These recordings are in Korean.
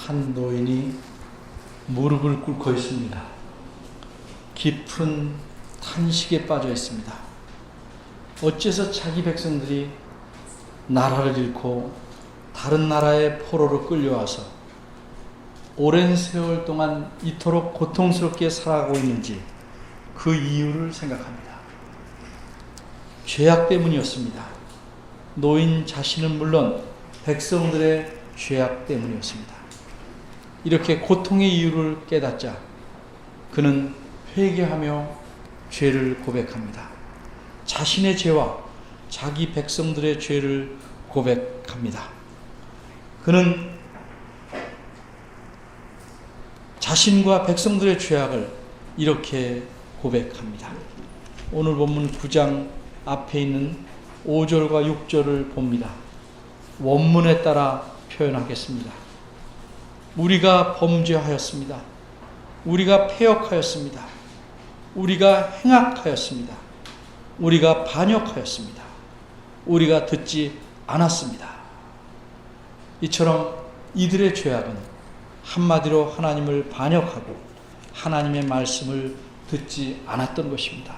한 노인이 무릎을 꿇고 있습니다. 깊은 탄식에 빠져 있습니다. 어째서 자기 백성들이 나라를 잃고 다른 나라의 포로로 끌려와서 오랜 세월 동안 이토록 고통스럽게 살아가고 있는지 그 이유를 생각합니다. 죄악 때문이었습니다. 노인 자신은 물론 백성들의 죄악 때문이었습니다. 이렇게 고통의 이유를 깨닫자 그는 회개하며 죄를 고백합니다. 자신의 죄와 자기 백성들의 죄를 고백합니다. 그는 자신과 백성들의 죄악을 이렇게 고백합니다. 오늘 본문 9장 앞에 있는 5절과 6절을 봅니다. 원문에 따라 표현하겠습니다. 우리가 범죄하였습니다. 우리가 패역하였습니다. 우리가 행악하였습니다. 우리가 반역하였습니다. 우리가 듣지 않았습니다. 이처럼 이들의 죄악은 한마디로 하나님을 반역하고 하나님의 말씀을 듣지 않았던 것입니다.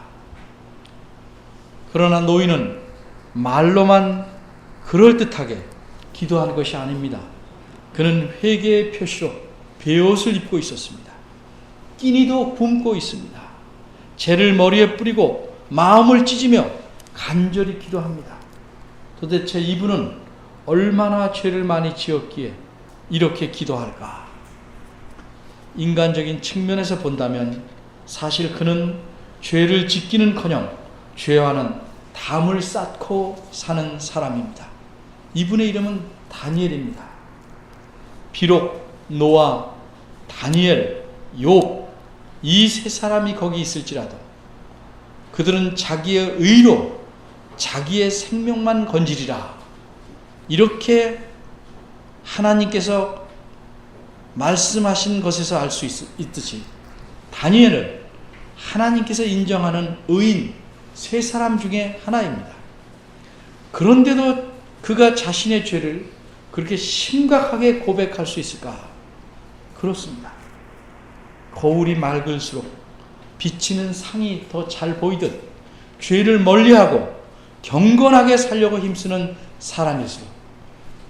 그러나 노인은 말로만 그럴듯하게 기도한 것이 아닙니다. 그는 회개의 표시로 베옷을 입고 있었습니다. 끼니도 굶고 있습니다. 죄를 머리에 뿌리고 마음을 찢으며 간절히 기도합니다. 도대체 이분은 얼마나 죄를 많이 지었기에 이렇게 기도할까? 인간적인 측면에서 본다면 사실 그는 죄를 짓기는커녕 죄와는 담을 쌓고 사는 사람입니다. 이분의 이름은 다니엘입니다. 비록 노아, 다니엘, 욥 이 세 사람이 거기 있을지라도 그들은 자기의 의로 자기의 생명만 건지리라 이렇게 하나님께서 말씀하신 것에서 알 수 있듯이 다니엘은 하나님께서 인정하는 의인 세 사람 중에 하나입니다. 그런데도 그가 자신의 죄를 그렇게 심각하게 고백할 수 있을까? 그렇습니다. 거울이 맑을수록 비치는 상이 더 잘 보이듯 죄를 멀리하고 경건하게 살려고 힘쓰는 사람일수록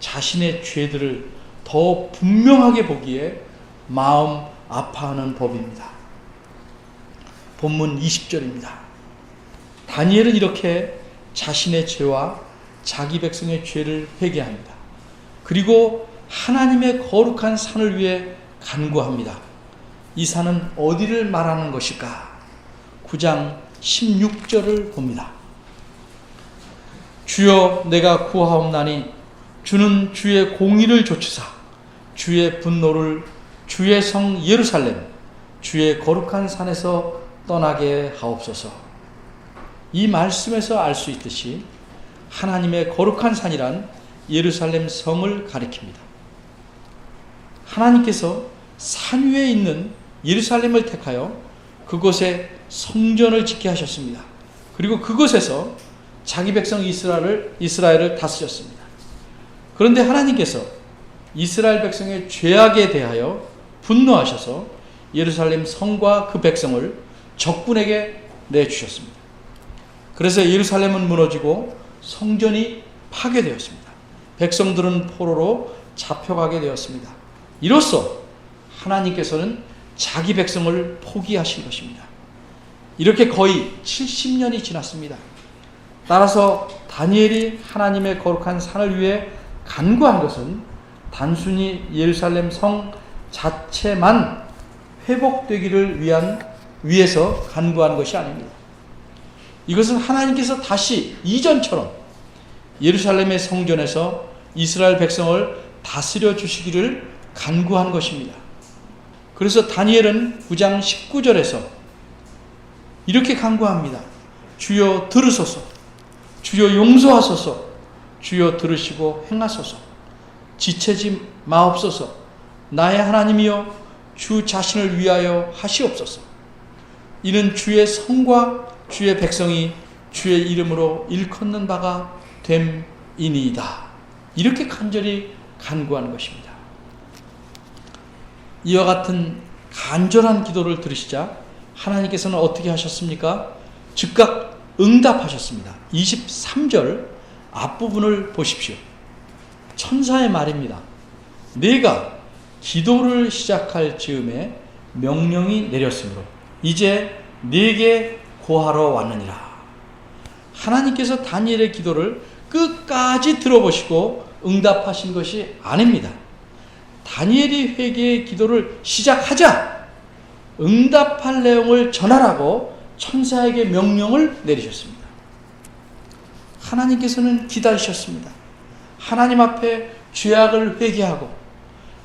자신의 죄들을 더 분명하게 보기에 마음 아파하는 법입니다. 본문 20절입니다. 다니엘은 이렇게 자신의 죄와 자기 백성의 죄를 회개합니다. 그리고 하나님의 거룩한 산을 위해 간구합니다. 이 산은 어디를 말하는 것일까? 9장 16절을 봅니다. 주여 내가 구하옵나니 주는 주의 공의를 조추사 주의 분노를 주의 성 예루살렘 주의 거룩한 산에서 떠나게 하옵소서. 이 말씀에서 알 수 있듯이 하나님의 거룩한 산이란 예루살렘 성을 가리킵니다. 하나님께서 산 위에 있는 예루살렘을 택하여 그곳에 성전을 짓게 하셨습니다. 그리고 그곳에서 자기 백성 이스라엘을 다스렸습니다. 그런데 하나님께서 이스라엘 백성의 죄악에 대하여 분노하셔서 예루살렘 성과 그 백성을 적군에게 내주셨습니다. 그래서 예루살렘은 무너지고 성전이 파괴되었습니다. 백성들은 포로로 잡혀가게 되었습니다. 이로써 하나님께서는 자기 백성을 포기하신 것입니다. 이렇게 거의 70년이 지났습니다. 따라서 다니엘이 하나님의 거룩한 산을 위해 간구한 것은 단순히 예루살렘 성 자체만 회복되기를 위해서 간구한 것이 아닙니다. 이것은 하나님께서 다시 이전처럼 예루살렘의 성전에서 이스라엘 백성을 다스려 주시기를 간구한 것입니다. 그래서 다니엘은 9장 19절에서 이렇게 간구합니다. 주여 들으소서. 주여 용서하소서. 주여 들으시고 행하소서. 지체지 마옵소서. 나의 하나님이여 주 자신을 위하여 하시옵소서. 이는 주의 성과 주의 백성이 주의 이름으로 일컫는 바가 됨이니이다. 이렇게 간절히 간구하는 것입니다. 이와 같은 간절한 기도를 들으시자 하나님께서는 어떻게 하셨습니까? 즉각 응답하셨습니다. 23절 앞부분을 보십시오. 천사의 말입니다. 내가 기도를 시작할 즈음에 명령이 내렸으므로 이제 네게 고하러 왔느니라. 하나님께서 다니엘의 기도를 끝까지 들어보시고 응답하신 것이 아닙니다. 다니엘이 회개의 기도를 시작하자 응답할 내용을 전하라고 천사에게 명령을 내리셨습니다. 하나님께서는 기다리셨습니다. 하나님 앞에 죄악을 회개하고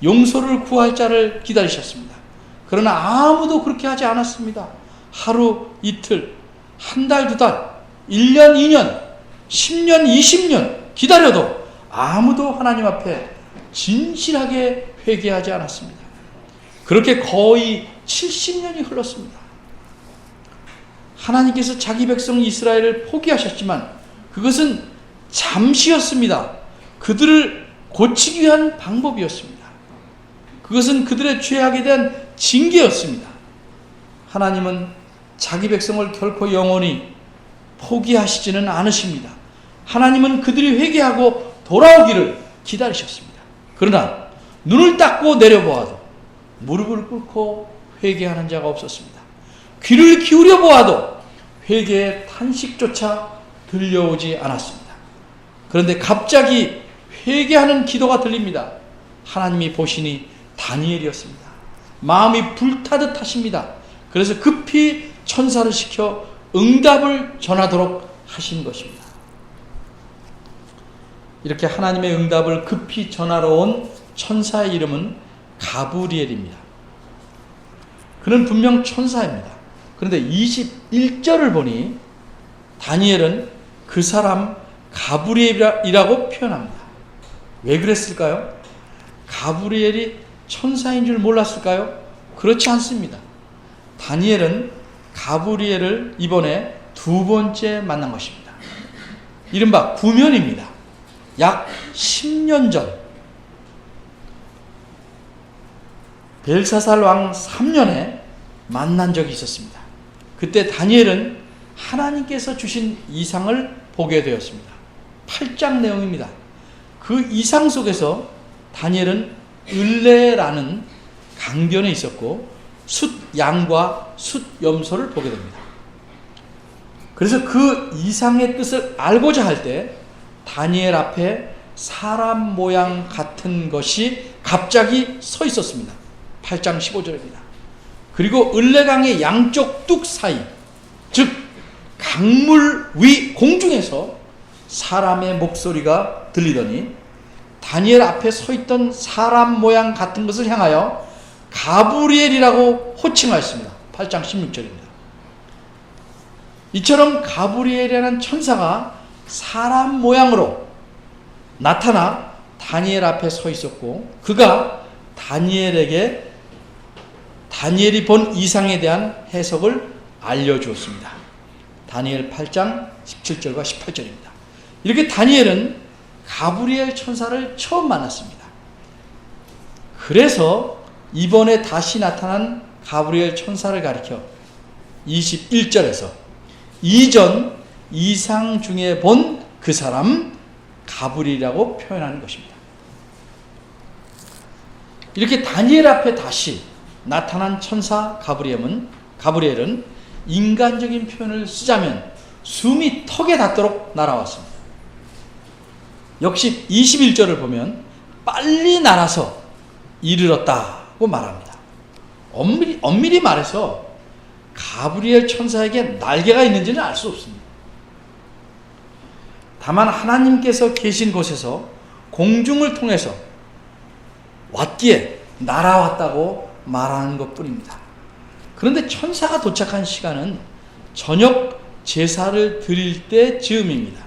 용서를 구할 자를 기다리셨습니다. 그러나 아무도 그렇게 하지 않았습니다. 하루, 이틀, 한 달, 두 달, 1년, 2년, 10년, 20년 기다려도 아무도 하나님 앞에 진실하게 회개하지 않았습니다. 그렇게 거의 70년이 흘렀습니다. 하나님께서 자기 백성 이스라엘을 포기하셨지만 그것은 잠시였습니다. 그들을 고치기 위한 방법이었습니다. 그것은 그들의 죄악에 대한 징계였습니다. 하나님은 자기 백성을 결코 영원히 포기하시지는 않으십니다. 하나님은 그들이 회개하고 돌아오기를 기다리셨습니다. 그러나 눈을 닦고 내려보아도 무릎을 꿇고 회개하는 자가 없었습니다. 귀를 기울여 보아도 회개의 탄식조차 들려오지 않았습니다. 그런데 갑자기 회개하는 기도가 들립니다. 하나님이 보시니 다니엘이었습니다. 마음이 불타듯 하십니다. 그래서 급히 천사를 시켜 응답을 전하도록 하신 것입니다. 이렇게 하나님의 응답을 급히 전하러 온 천사의 이름은 가브리엘입니다. 그는 분명 천사입니다. 그런데 21절을 보니 다니엘은 그 사람 가브리엘이라고 표현합니다. 왜 그랬을까요? 가브리엘이 천사인 줄 몰랐을까요? 그렇지 않습니다. 다니엘은 가브리엘을 이번에 두 번째 만난 것입니다. 이른바 구면입니다. 약 10년 전 벨사살 왕 3년에 만난 적이 있었습니다. 그때 다니엘은 하나님께서 주신 이상을 보게 되었습니다. 8장 내용입니다. 그 이상 속에서 다니엘은 을레라는 강변에 있었고 숫양과 숫염소를 보게 됩니다. 그래서 그 이상의 뜻을 알고자 할 때 다니엘 앞에 사람 모양 같은 것이 갑자기 서 있었습니다. 8장 15절입니다. 그리고 을레강의 양쪽 뚝 사이, 즉 강물 위 공중에서 사람의 목소리가 들리더니 다니엘 앞에 서 있던 사람 모양 같은 것을 향하여 가브리엘이라고 호칭하였습니다. 8장 16절입니다. 이처럼 가브리엘이라는 천사가 사람 모양으로 나타나 다니엘 앞에 서 있었고 그가 다니엘에게 다니엘이 본 이상에 대한 해석을 알려주었습니다. 다니엘 8장 17절과 18절입니다. 이렇게 다니엘은 가브리엘 천사를 처음 만났습니다. 그래서 이번에 다시 나타난 가브리엘 천사를 가리켜 21절에서 이전 이상 중에 본 그 사람 가브리엘이라고 표현하는 것입니다. 이렇게 다니엘 앞에 다시 나타난 천사 가브리엘은 인간적인 표현을 쓰자면 숨이 턱에 닿도록 날아왔습니다. 역시 21절을 보면 빨리 날아서 이르렀다고 말합니다. 엄밀히 말해서 가브리엘 천사에게 날개가 있는지는 알 수 없습니다. 다만 하나님께서 계신 곳에서 공중을 통해서 왔기에 날아왔다고 말하는 것뿐입니다. 그런데 천사가 도착한 시간은 저녁 제사를 드릴 때 즈음입니다.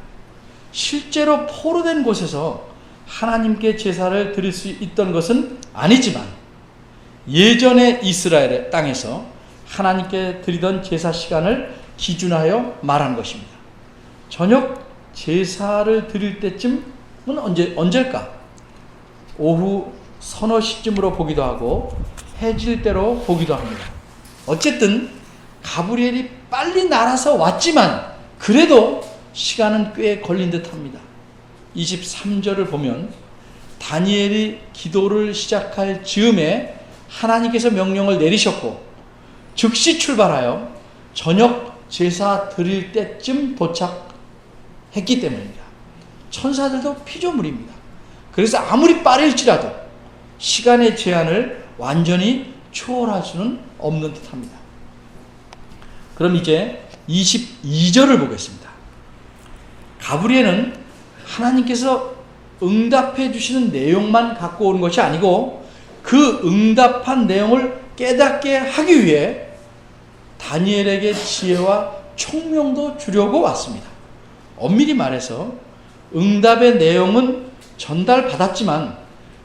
실제로 포로된 곳에서 하나님께 제사를 드릴 수 있던 것은 아니지만 예전의 이스라엘의 땅에서 하나님께 드리던 제사 시간을 기준하여 말한 것입니다. 저녁 제사를 드릴 때쯤은 언제일까? 오후 서너 시쯤으로 보기도 하고 해질 대로 보기도 합니다. 어쨌든 가브리엘이 빨리 날아서 왔지만 그래도 시간은 꽤 걸린 듯 합니다. 23절을 보면 다니엘이 기도를 시작할 즈음에 하나님께서 명령을 내리셨고 즉시 출발하여 저녁 제사 드릴 때쯤 도착했기 때문입니다. 천사들도 피조물입니다. 그래서 아무리 빠를지라도 시간의 제한을 완전히 초월할 수는 없는 듯합니다. 그럼 이제 22절을 보겠습니다. 가브리엘은 하나님께서 응답해 주시는 내용만 갖고 오는 것이 아니고 그 응답한 내용을 깨닫게 하기 위해 다니엘에게 지혜와 총명도 주려고 왔습니다. 엄밀히 말해서 응답의 내용은 전달받았지만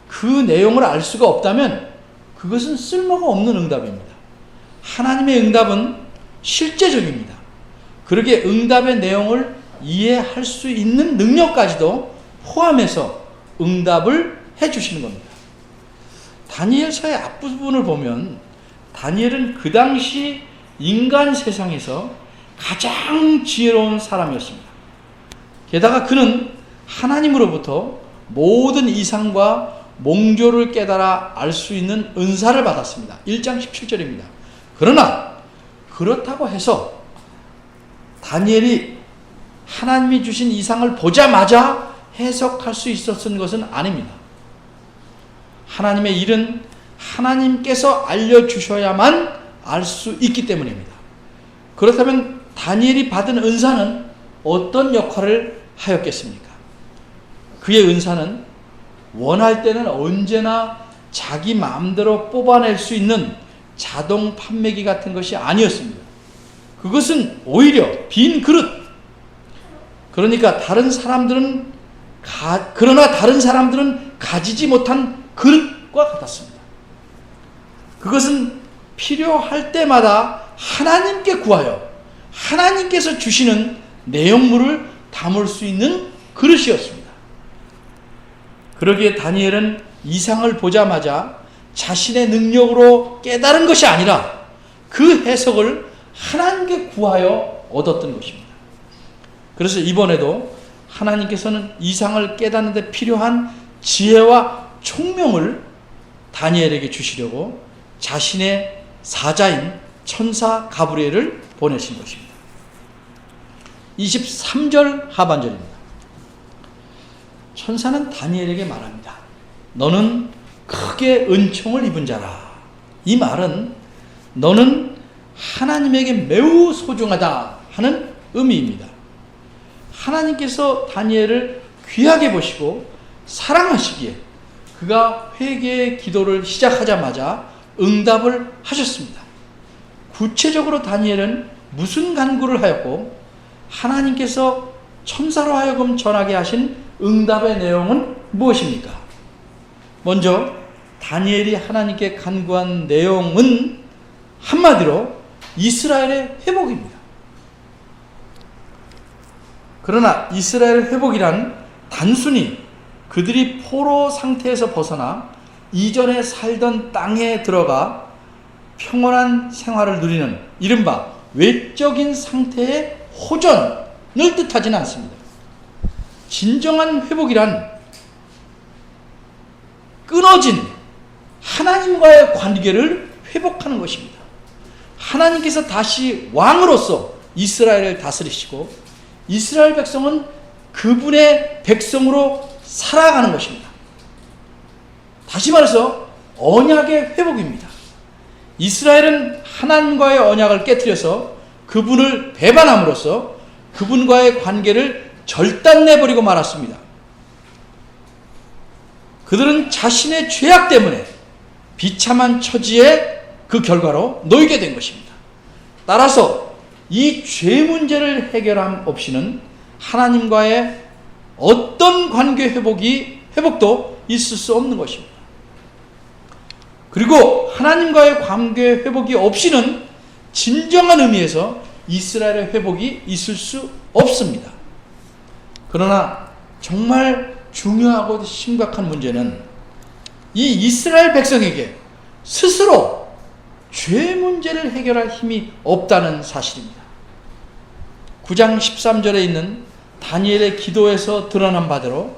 그 내용을 알 수가 없다면 그것은 쓸모가 없는 응답입니다. 하나님의 응답은 실제적입니다. 그러기에 응답의 내용을 이해할 수 있는 능력까지도 포함해서 응답을 해주시는 겁니다. 다니엘서의 앞부분을 보면 다니엘은 그 당시 인간 세상에서 가장 지혜로운 사람이었습니다. 게다가 그는 하나님으로부터 모든 이상과 몽조를 깨달아 알 수 있는 은사를 받았습니다. 1장 17절입니다. 그러나 그렇다고 해서 다니엘이 하나님이 주신 이상을 보자마자 해석할 수 있었던 것은 아닙니다. 하나님의 일은 하나님께서 알려주셔야만 알 수 있기 때문입니다. 그렇다면 다니엘이 받은 은사는 어떤 역할을 하였겠습니까? 그의 은사는 원할 때는 언제나 자기 마음대로 뽑아낼 수 있는 자동 판매기 같은 것이 아니었습니다. 그것은 오히려 빈 그릇. 그러니까 그러나 다른 사람들은 가지지 못한 그릇과 같았습니다. 그것은 필요할 때마다 하나님께 구하여 하나님께서 주시는 내용물을 담을 수 있는 그릇이었습니다. 그러기에 다니엘은 이상을 보자마자 자신의 능력으로 깨달은 것이 아니라 그 해석을 하나님께 구하여 얻었던 것입니다. 그래서 이번에도 하나님께서는 이상을 깨닫는 데 필요한 지혜와 총명을 다니엘에게 주시려고 자신의 사자인 천사 가브리엘을 보내신 것입니다. 23절 하반절입니다. 천사는 다니엘에게 말합니다. 너는 크게 은총을 입은 자라. 이 말은 너는 하나님에게 매우 소중하다 하는 의미입니다. 하나님께서 다니엘을 귀하게 보시고 사랑하시기에 그가 회개의 기도를 시작하자마자 응답을 하셨습니다. 구체적으로 다니엘은 무슨 간구를 하였고 하나님께서 천사로 하여금 전하게 하신 응답의 내용은 무엇입니까? 먼저 다니엘이 하나님께 간구한 내용은 한마디로 이스라엘의 회복입니다. 그러나 이스라엘 회복이란 단순히 그들이 포로 상태에서 벗어나 이전에 살던 땅에 들어가 평온한 생활을 누리는 이른바 외적인 상태의 호전을 뜻하지는 않습니다. 진정한 회복이란 끊어진 하나님과의 관계를 회복하는 것입니다. 하나님께서 다시 왕으로서 이스라엘을 다스리시고 이스라엘 백성은 그분의 백성으로 살아가는 것입니다. 다시 말해서 언약의 회복입니다. 이스라엘은 하나님과의 언약을 깨뜨려서 그분을 배반함으로써 그분과의 관계를 절단내버리고 말았습니다. 그들은 자신의 죄악 때문에 비참한 처지의 그 결과로 놓이게 된 것입니다. 따라서 이 죄 문제를 해결함 없이는 하나님과의 어떤 관계 회복도 있을 수 없는 것입니다. 그리고 하나님과의 관계 회복이 없이는 진정한 의미에서 이스라엘의 회복이 있을 수 없습니다. 그러나 정말 중요하고 심각한 문제는 이 이스라엘 백성에게 스스로 죄 문제를 해결할 힘이 없다는 사실입니다. 9장 13절에 있는 다니엘의 기도에서 드러난 바대로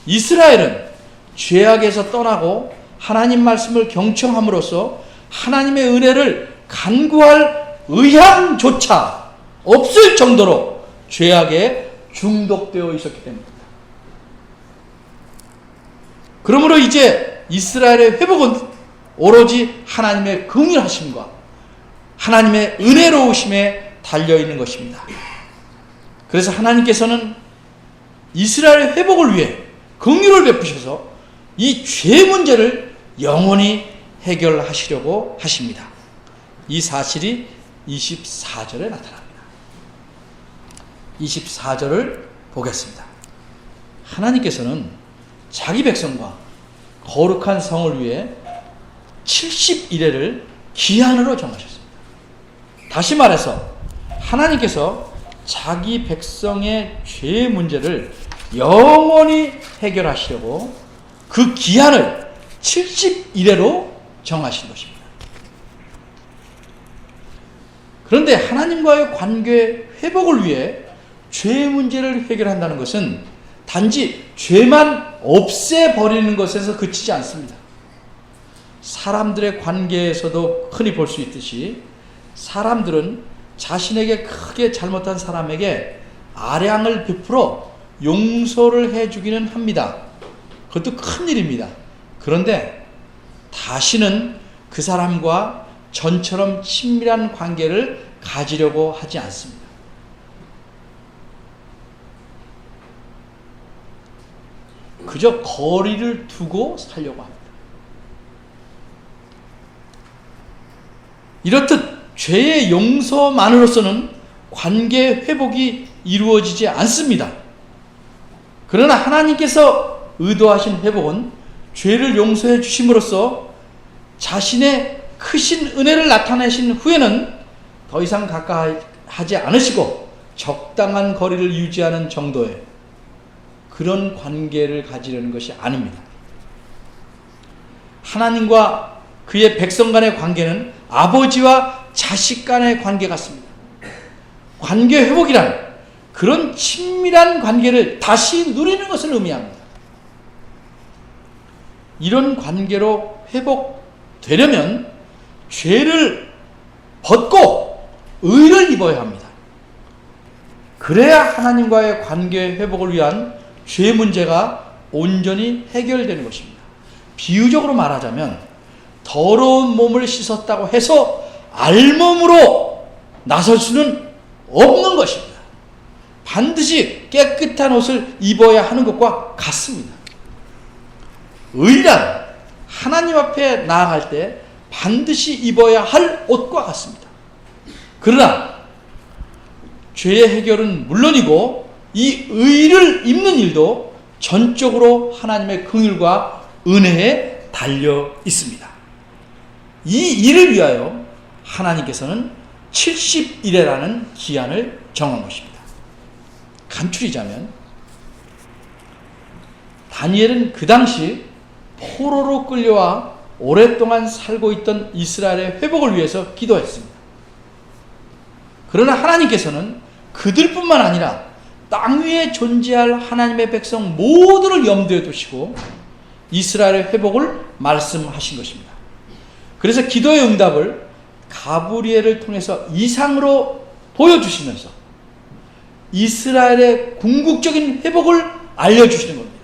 이스라엘은 죄악에서 떠나고 하나님 말씀을 경청함으로써 하나님의 은혜를 간구할 의향조차 없을 정도로 죄악에 중독되어 있었기 때문입니다. 그러므로 이제 이스라엘의 회복은 오로지 하나님의 긍휼하심과 하나님의 은혜로우심에 달려있는 것입니다. 그래서 하나님께서는 이스라엘의 회복을 위해 긍휼을 베푸셔서 이 죄 문제를 영원히 해결하시려고 하십니다. 이 사실이 24절에 나타납니다. 24절을 보겠습니다. 하나님께서는 자기 백성과 거룩한 성을 위해 70일회를 기한으로 정하셨습니다. 다시 말해서 하나님께서 자기 백성의 죄 문제를 영원히 해결하시려고 그 기한을 70일회로 정하신 것입니다. 그런데 하나님과의 관계 회복을 위해 죄 문제를 해결한다는 것은 단지 죄만 없애버리는 것에서 그치지 않습니다. 사람들의 관계에서도 흔히 볼 수 있듯이 사람들은 자신에게 크게 잘못한 사람에게 아량을 베풀어 용서를 해주기는 합니다. 그것도 큰 일입니다. 그런데 다시는 그 사람과 전처럼 친밀한 관계를 가지려고 하지 않습니다. 그저 거리를 두고 살려고 합니다. 이렇듯 죄의 용서만으로서는 관계 회복이 이루어지지 않습니다. 그러나 하나님께서 의도하신 회복은 죄를 용서해 주심으로써 자신의 크신 은혜를 나타내신 후에는 더 이상 가까이 하지 않으시고 적당한 거리를 유지하는 정도의 그런 관계를 가지려는 것이 아닙니다. 하나님과 그의 백성 간의 관계는 아버지와 자식 간의 관계 같습니다. 관계 회복이란 그런 친밀한 관계를 다시 누리는 것을 의미합니다. 이런 관계로 회복되려면 죄를 벗고 의를 입어야 합니다. 그래야 하나님과의 관계 회복을 위한 죄 문제가 온전히 해결되는 것입니다. 비유적으로 말하자면 더러운 몸을 씻었다고 해서 알몸으로 나설 수는 없는 것입니다. 반드시 깨끗한 옷을 입어야 하는 것과 같습니다. 의란 하나님 앞에 나아갈 때 반드시 입어야 할 옷과 같습니다. 그러나 죄의 해결은 물론이고 이 의를 입는 일도 전적으로 하나님의 긍휼과 은혜에 달려 있습니다. 이 일을 위하여 하나님께서는 70일이라는 기한을 정한 것입니다. 간추리자면 다니엘은 그 당시 포로로 끌려와 오랫동안 살고 있던 이스라엘의 회복을 위해서 기도했습니다. 그러나 하나님께서는 그들뿐만 아니라 땅 위에 존재할 하나님의 백성 모두를 염두에 두시고 이스라엘의 회복을 말씀하신 것입니다. 그래서 기도의 응답을 가브리엘을 통해서 이상으로 보여주시면서 이스라엘의 궁극적인 회복을 알려주시는 겁니다.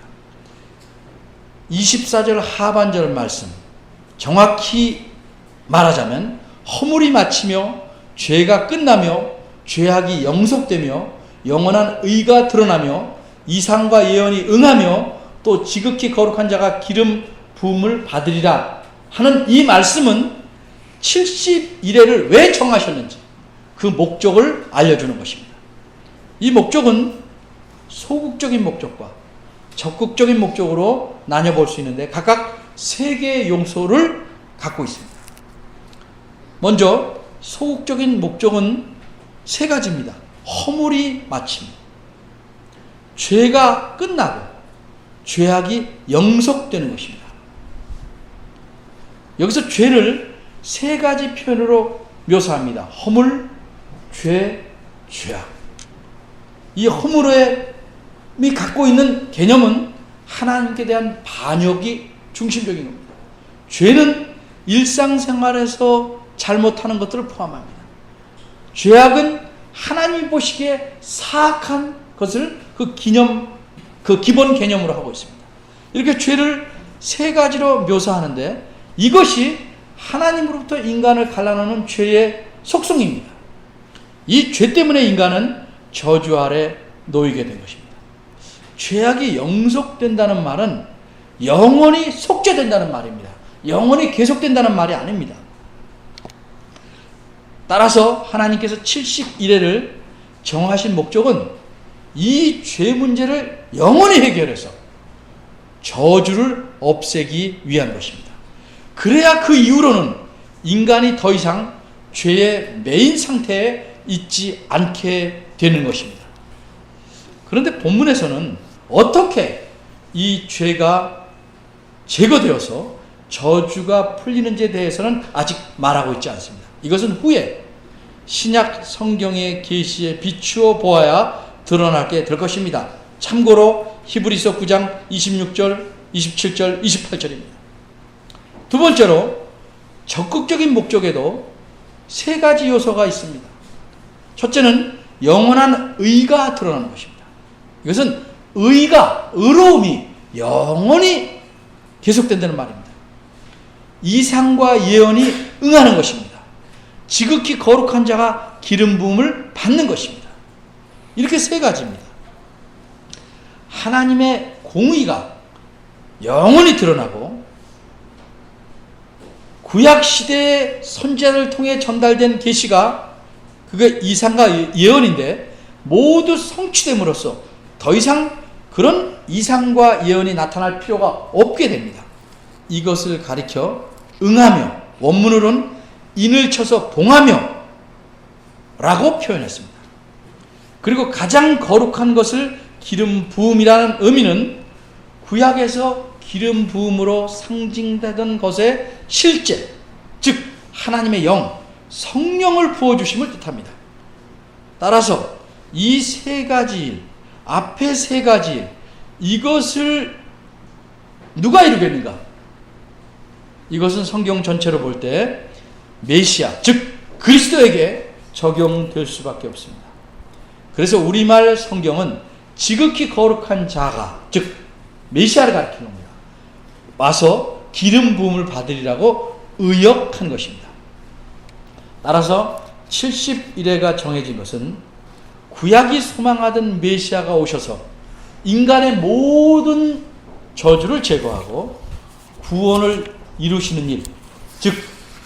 24절 하반절 말씀, 정확히 말하자면 허물이 마치며 죄가 끝나며 죄악이 영속되며 영원한 의가 드러나며 이상과 예언이 응하며 또 지극히 거룩한 자가 기름 부음을 받으리라 하는 이 말씀은 70일회를 왜 정하셨는지 그 목적을 알려주는 것입니다. 이 목적은 소극적인 목적과 적극적인 목적으로 나뉘어볼 수 있는데 각각 세 개의 요소를 갖고 있습니다. 먼저 소극적인 목적은 세 가지입니다. 허물이 마침, 죄가 끝나고 죄악이 영속되는 것입니다. 여기서 죄를 세 가지 표현으로 묘사합니다. 허물, 죄, 죄악. 이 허물이 갖고 있는 개념은 하나님께 대한 반역이 중심적인 겁니다. 죄는 일상생활에서 잘못하는 것들을 포함합니다. 죄악은 하나님이 보시기에 사악한 것을 그 기본 개념으로 하고 있습니다. 이렇게 죄를 세 가지로 묘사하는데 이것이 하나님으로부터 인간을 갈라놓는 죄의 속성입니다. 이 죄 때문에 인간은 저주 아래 놓이게 된 것입니다. 죄악이 영속된다는 말은 영원히 속죄된다는 말입니다. 영원히 계속된다는 말이 아닙니다. 따라서 하나님께서 70일회를 정하신 목적은 이 죄 문제를 영원히 해결해서 저주를 없애기 위한 것입니다. 그래야 그 이후로는 인간이 더 이상 죄의 메인 상태에 있지 않게 되는 것입니다. 그런데 본문에서는 어떻게 이 죄가 제거되어서 저주가 풀리는지에 대해서는 아직 말하고 있지 않습니다. 이것은 후에 신약 성경의 계시에 비추어 보아야 드러나게 될 것입니다. 참고로 히브리서 9장 26절, 27절, 28절입니다. 두 번째로 적극적인 목적에도 세 가지 요소가 있습니다. 첫째는 영원한 의가 드러나는 것입니다. 이것은 의로움이 영원히 계속된다는 말입니다. 이상과 예언이 응하는 것입니다. 지극히 거룩한 자가 기름 부음을 받는 것입니다. 이렇게 세 가지입니다. 하나님의 공의가 영원히 드러나고 구약시대의 선지자를 통해 전달된 계시가 그게 이상과 예언인데 모두 성취됨으로써 더 이상 그런 이상과 예언이 나타날 필요가 없게 됩니다. 이것을 가리켜 응하며, 원문으로는 인을 쳐서 봉하며 라고 표현했습니다. 그리고 가장 거룩한 것을 기름 부음이라는 의미는 구약에서 기름 부음으로 상징되던 것의 실제, 즉 하나님의 영, 성령을 부어주심을 뜻합니다. 따라서 이 세 가지 일, 앞에 세 가지 일, 이것을 누가 이루겠는가? 이것은 성경 전체로 볼 때 메시아, 즉 그리스도에게 적용될 수밖에 없습니다. 그래서 우리말 성경은 지극히 거룩한 자가, 즉 메시아를 가리키는 겁니다. 와서 기름 부음을 받으리라고 의역한 것입니다. 따라서 70일회가 정해진 것은 구약이 소망하던 메시아가 오셔서 인간의 모든 저주를 제거하고 구원을 이루시는 일, 즉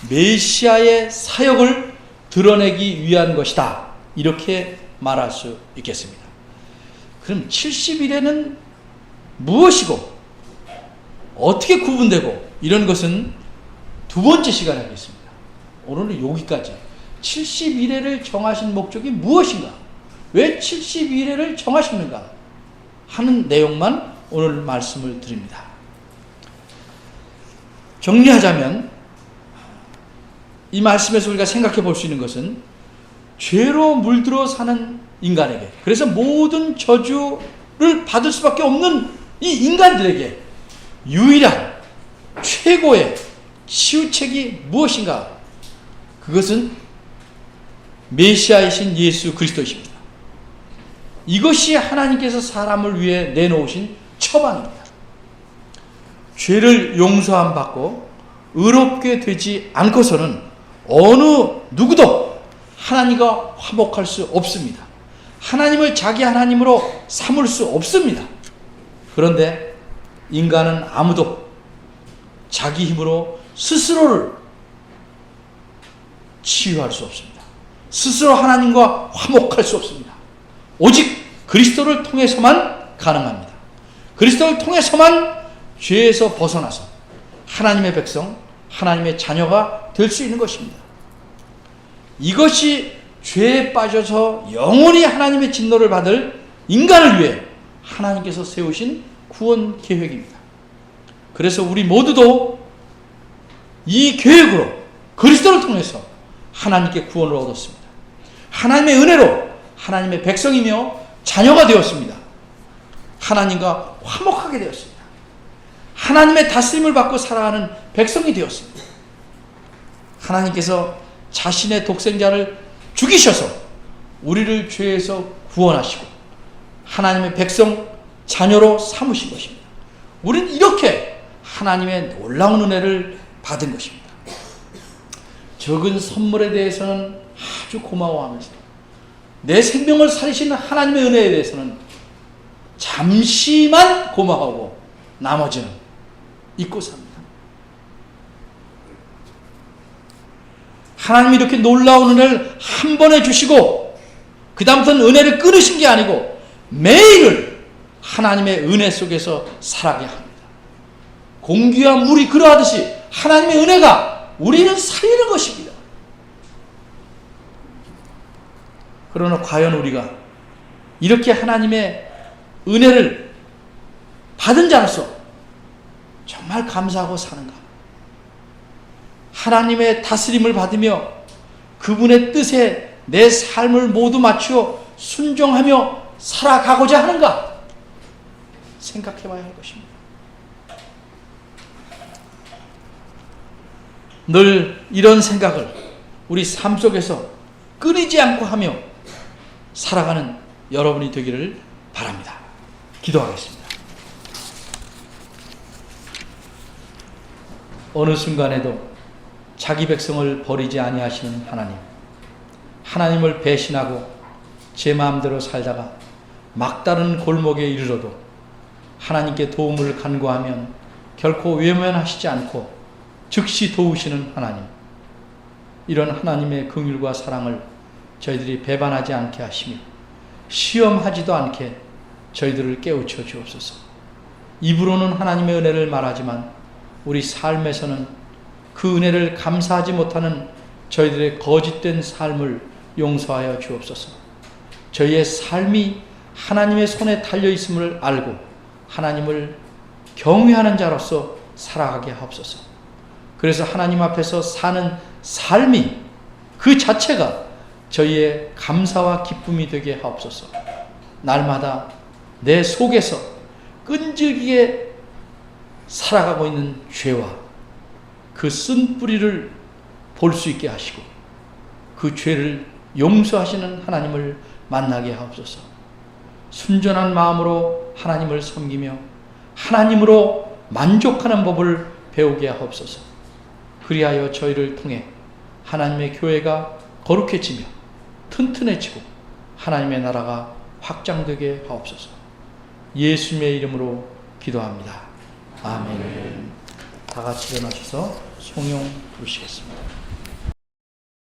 메시아의 사역을 드러내기 위한 것이다. 이렇게 말할 수 있겠습니다. 그럼 70일에는 무엇이고 어떻게 구분되고 이런 것은 두 번째 시간에 하겠습니다. 오늘은 여기까지. 70일회를 정하신 목적이 무엇인가? 왜 70일회를 정하셨는가? 하는 내용만 오늘 말씀을 드립니다. 정리하자면 이 말씀에서 우리가 생각해 볼 수 있는 것은 죄로 물들어 사는 인간에게, 그래서 모든 저주를 받을 수밖에 없는 이 인간들에게 유일한 최고의 치유책이 무엇인가? 그것은 메시아이신 예수 그리스도이십니다. 이것이 하나님께서 사람을 위해 내놓으신 처방입니다. 죄를 용서함 받고 의롭게 되지 않고서는 어느 누구도 하나님과 화목할 수 없습니다. 하나님을 자기 하나님으로 삼을 수 없습니다. 그런데 인간은 아무도 자기 힘으로 스스로를 치유할 수 없습니다. 스스로 하나님과 화목할 수 없습니다. 오직 그리스도를 통해서만 가능합니다. 그리스도를 통해서만 죄에서 벗어나서 하나님의 백성, 하나님의 자녀가 될 수 있는 것입니다. 이것이 죄에 빠져서 영원히 하나님의 진노를 받을 인간을 위해 하나님께서 세우신 구원 계획입니다. 그래서 우리 모두도 이 계획으로 그리스도를 통해서 하나님께 구원을 얻었습니다. 하나님의 은혜로 하나님의 백성이며 자녀가 되었습니다. 하나님과 화목하게 되었습니다. 하나님의 다스림을 받고 살아가는 백성이 되었습니다. 하나님께서 자신의 독생자를 죽이셔서 우리를 죄에서 구원하시고 하나님의 백성 자녀로 삼으신 것입니다. 우리는 이렇게 하나님의 놀라운 은혜를 받은 것입니다. 적은 선물에 대해서는 아주 고마워하면서 내 생명을 살리시는 하나님의 은혜에 대해서는 잠시만 고마워하고 나머지는 잊고 삽니다. 하나님이 이렇게 놀라운 은혜를 한 번에 주시고 그 다음부터는 은혜를 끊으신 게 아니고 매일을 하나님의 은혜 속에서 살아가게 합니다. 공기와 물이 그러하듯이 하나님의 은혜가 우리는 살리는 것입니다. 그러나 과연 우리가 이렇게 하나님의 은혜를 받은 자로서 정말 감사하고 사는가? 하나님의 다스림을 받으며 그분의 뜻에 내 삶을 모두 맞추어 순종하며 살아가고자 하는가? 생각해 봐야 할 것입니다. 늘 이런 생각을 우리 삶 속에서 끊이지 않고 하며 살아가는 여러분이 되기를 바랍니다. 기도하겠습니다. 어느 순간에도 자기 백성을 버리지 아니하시는 하나님, 하나님을 배신하고 제 마음대로 살다가 막다른 골목에 이르러도 하나님께 도움을 간구하면 결코 외면하시지 않고 즉시 도우시는 하나님, 이런 하나님의 긍휼과 사랑을 저희들이 배반하지 않게 하시며 시험하지도 않게 저희들을 깨우쳐 주옵소서. 입으로는 하나님의 은혜를 말하지만 우리 삶에서는 그 은혜를 감사하지 못하는 저희들의 거짓된 삶을 용서하여 주옵소서. 저희의 삶이 하나님의 손에 달려있음을 알고 하나님을 경외하는 자로서 살아가게 하옵소서. 그래서 하나님 앞에서 사는 삶이 그 자체가 저희의 감사와 기쁨이 되게 하옵소서. 날마다 내 속에서 끈질기게 살아가고 있는 죄와 그 쓴 뿌리를 볼 수 있게 하시고 그 죄를 용서하시는 하나님을 만나게 하옵소서. 순전한 마음으로 하나님을 섬기며 하나님으로 만족하는 법을 배우게 하옵소서. 그리하여 저희를 통해 하나님의 교회가 거룩해지며 튼튼해지고 하나님의 나라가 확장되게 하옵소서. 예수님의 이름으로 기도합니다. 아멘. 다 같이 일어나셔서 송영 부르시겠습니다.